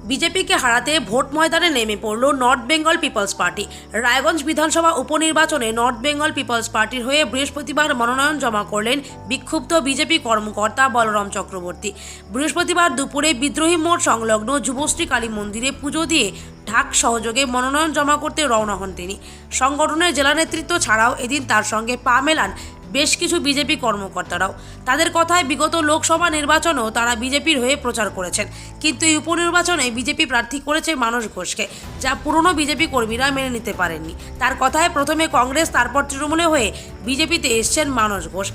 বিজেপিকে হারাতে ভোট ময়দানে নেমে পড়ল North Bengal People's Party. Raiganj বিধানসভা উপনির্বাচনে নর্থ বেঙ্গল পিপলস পার্টির হয়ে বৃহস্পতিবার মনোনয়ন জমা করলেন বিক্ষুব্ধ বিজেপি কর্মকর্তা বলরাম চক্রবর্তী। বৃহস্পতিবার দুপুরে বিদ্রোহী মোড় সংলগ্ন যুবশ্রী কালী মন্দিরে পুজো দিয়ে ঢাক সহযোগে মনোনয়ন জমা করতে রওনা হন তিনি। সংগঠনের জেলা নেতৃত্ব ছাড়াও এদিন তার সঙ্গে পা মেলান বেশ কিছু বিজেপি কর্মকর্তারাও। তাদের কথায় বিগত লোকসভা নির্বাচনেও তারা বিজেপির হয়ে প্রচার করেছেন, কিন্তু এই উপনির্বাচনে বিজেপি প্রার্থী করেছে মানস ঘোষকে, যা পুরনো বিজেপি কর্মীরা মেনে নিতে পারেননি। তার কথায় প্রথমে কংগ্রেস, তারপর তৃণমূলে হয়ে বিজেপিতে এসছেন মানস ঘোষ।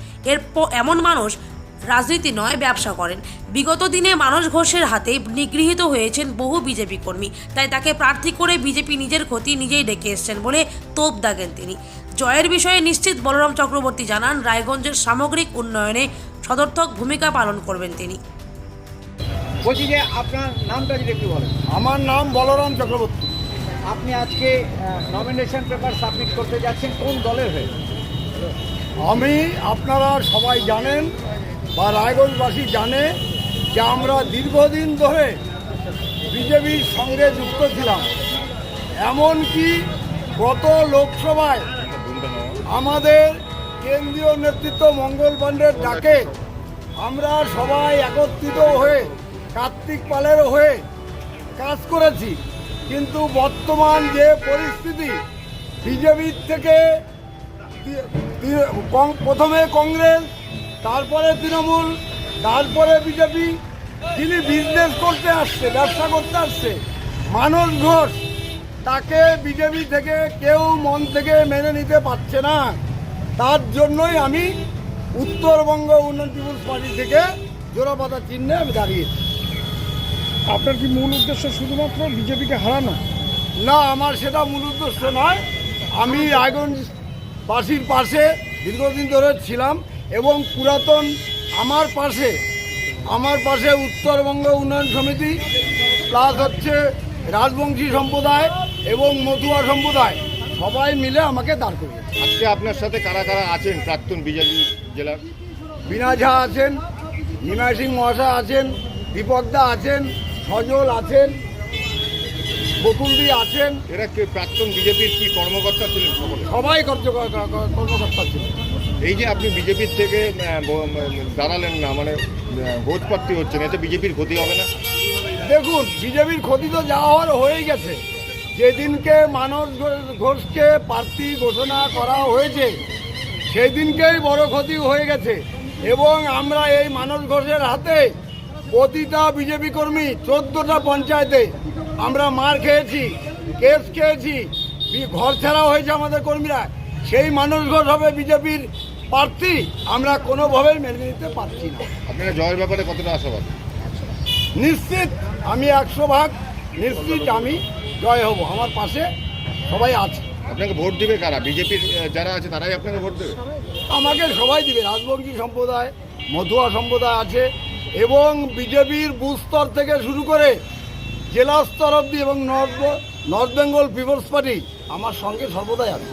এমন মানুষ রাজনীতি নয়, ব্যবসা করেন। বিগত দিনে মানস ঘোষের হাতে নিগৃহীত হয়েছেন বহু বিজেপি কর্মী, তাই তাকে প্রার্থী করে বিজেপি নিজের ক্ষতি নিজেই ডেকে এসছেন বলে তোপ দাগেন তিনি। জয়ের বিষয়ে নিশ্চিত বলরাম চক্রবর্তী জানান, রায়গঞ্জের সামগ্রিক উন্নয়নে সদর্থক ভূমিকা পালন করবেন তিনি। বলছি যে আপনার নামটা যদি একটু বলেন। আমার নাম বলরাম চক্রবর্তী। আপনি আজকে নমিনেশন পেপার সাবমিট করতে যাচ্ছেন কোন দলের হয়ে? আমি, আপনারা সবাই জানেন বা রায়গঞ্জবাসী জানে যে আমরা দীর্ঘদিন ধরে বিজেপির সঙ্গে যুক্ত ছিলাম। এমনকি গত লোকসভায় আমাদের কেন্দ্রীয় নেতৃত্ব মঙ্গল পাণ্ডের ডাকে আমরা সবাই একত্রিত হয়ে কার্তিক পালের হয়ে কাজ করেছি। কিন্তু বর্তমান যে পরিস্থিতি, বিজেপির থেকে প্রথমে কংগ্রেস, তারপরে তৃণমূল, তারপরে বিজেপি, যিনি বিজনেস করতে আসছে, ব্যবসা করতে আসছে মানস ঘোষ, তাকে বিজেপি থেকে কেউ মন থেকে মেনে নিতে পারছে না। তার জন্যই আমি উত্তরবঙ্গ উন্নয়ন পিপলস পার্টি থেকে জোড়াপাতা চিহ্নে আমি দাঁড়িয়েছি। আপনার কি মূল উদ্দেশ্য শুধুমাত্র বিজেপিকে হারানো? না, আমার সেটা মূল উদ্দেশ্য নয়। আমি রায়গঞ্জবাসীর পাশে দীর্ঘদিন ধরে ছিলাম এবং পুরাতন আমার পাশে উত্তরবঙ্গ উন্নয়ন সমিতি প্লাস হচ্ছে রাজবংশী সম্প্রদায় এবং মতুয়া সম্প্রদায় সবাই মিলে আমাকে দাঁড় করিয়েছে। আজকে আপনার সাথে কারা কারা আছেন প্রাক্তন বিজেপি জেলার? বিনা ঝা আছেন, নিমাই সিং মহাশয় আছেন, দীপকদা আছেন, সজল আছেন, বকুলদি আছেন। এরা কি প্রাক্তন বিজেপির কি কর্মকর্তা ছিলেন? সবাই কর্মকর্তা ছিলেন। এই যে আপনি বিজেপির থেকে দাঁড়ালেন না, মানে ভোট প্রার্থী হচ্ছেন, এতে বিজেপির ক্ষতি হবে না? দেখুন, বিজেপির ক্ষতি তো যা হওয়ার হয়ে গেছে। যেদিনকে মানস ঘোষকে প্রার্থী ঘোষণা করা হয়েছে সেই দিনকেই বড় ক্ষতি হয়ে গেছে এবং আমরা এই মানস ঘোষের হাতে প্রতিটা বিজেপি কর্মী 14টা পঞ্চায়েতে আমরা মার খেয়েছি, কেস খেয়েছি, ঘর ছাড়া হয়েছে আমাদের কর্মীরা। সেই মানস ঘোষ হবে বিজেপির প্রার্থী, আমরা কোনোভাবেই মেনে নিতে পারছি না। আপনারা জয়ের ব্যাপারে কতটা আশাবাদ? নিশ্চিত, আমি 100% নিশ্চিত আমি জয় হব। আমার পাশে সবাই আছে। আপনাকে ভোট দিবে কারা? বিজেপির যারা আছে তারাই আপনাকে ভোট দেবে? আমাকে সবাই দিবে। রাজবংশী সম্প্রদায়, মধুয়া সম্প্রদায় আছে এবং বিজেপির বুথ স্তর থেকে শুরু করে জেলা স্তর অবধি এবং নর্থ বেঙ্গল পিপলস পার্টি আমার সঙ্গে সর্বদাই আছে।